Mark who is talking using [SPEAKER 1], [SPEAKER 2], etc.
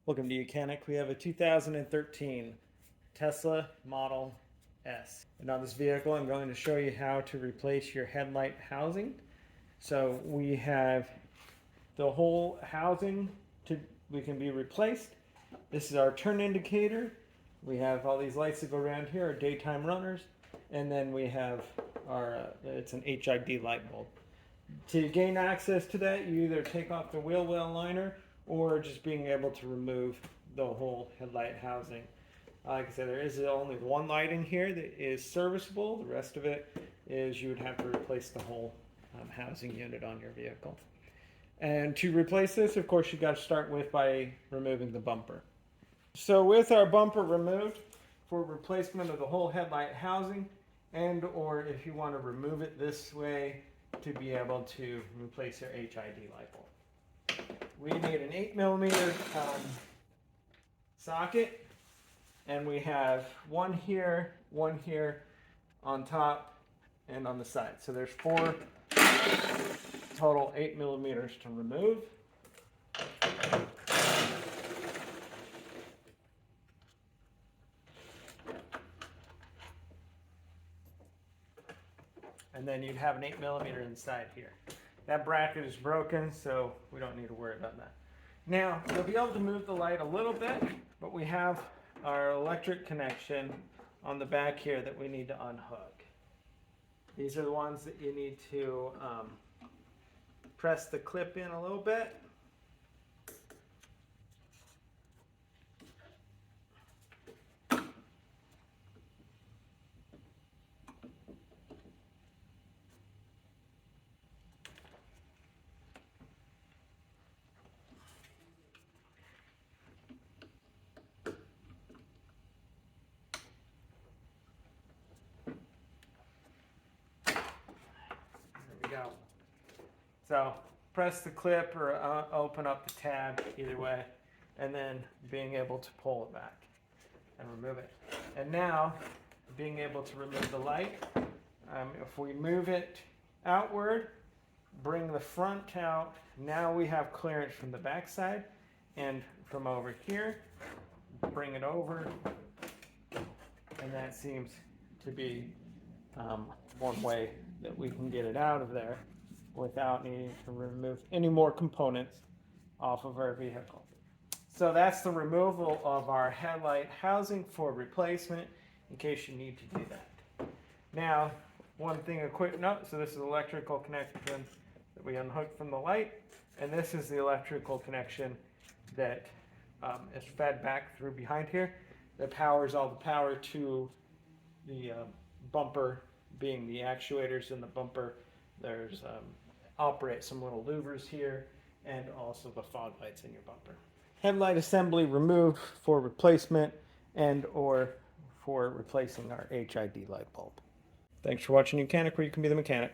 [SPEAKER 1] Welcome to Mechanic. We have a 2013 Tesla Model S. And on this vehicle, I'm going to show you how to replace your headlight housing. So we have the whole housing we can be replaced. This is our turn indicator. We have all these lights that go around here, our daytime runners, and then we have our it's an HID light bulb. To gain access to that, you either take off the wheel well liner or just being able to remove the whole headlight housing. Like I said, there is only one light in here that is serviceable. The rest of it is you would have to replace the whole housing unit on your vehicle. And to replace this, of course, you got to start with by removing the bumper. So with our bumper removed, for replacement of the whole headlight housing, and or if you want to remove it this way to be able to replace your HID light bulb, we need an 8mm socket, and we have one here on top and on the side. So there's 4 total 8mm to remove. And then you'd have an 8mm inside here. That bracket is broken, so we don't need to worry about that. Now, you'll be able to move the light a little bit, but we have our electric connection on the back here that we need to unhook. These are the ones that you need to press the clip in a little bit. Go. So press the clip or open up the tab, either way, and then being able to pull it back and remove it. And now being able to remove the light, if we move it outward, bring the front out, now we have clearance from the back side, and from over here, bring it over, and that seems to be one way that we can get it out of there without needing to remove any more components off of our vehicle. So that's the removal of our headlight housing for replacement, in case you need to do that. Now, one thing, a quick note, so this is electrical connection that we unhooked from the light, and this is the electrical connection that is fed back through behind here that powers all the power to the bumper, being the actuators in the bumper. There's operate some little louvers here, and also the fog lights in your bumper. Headlight assembly removed for replacement and or for replacing our HID light bulb. Thanks for watching Mechanic, where you can be the mechanic.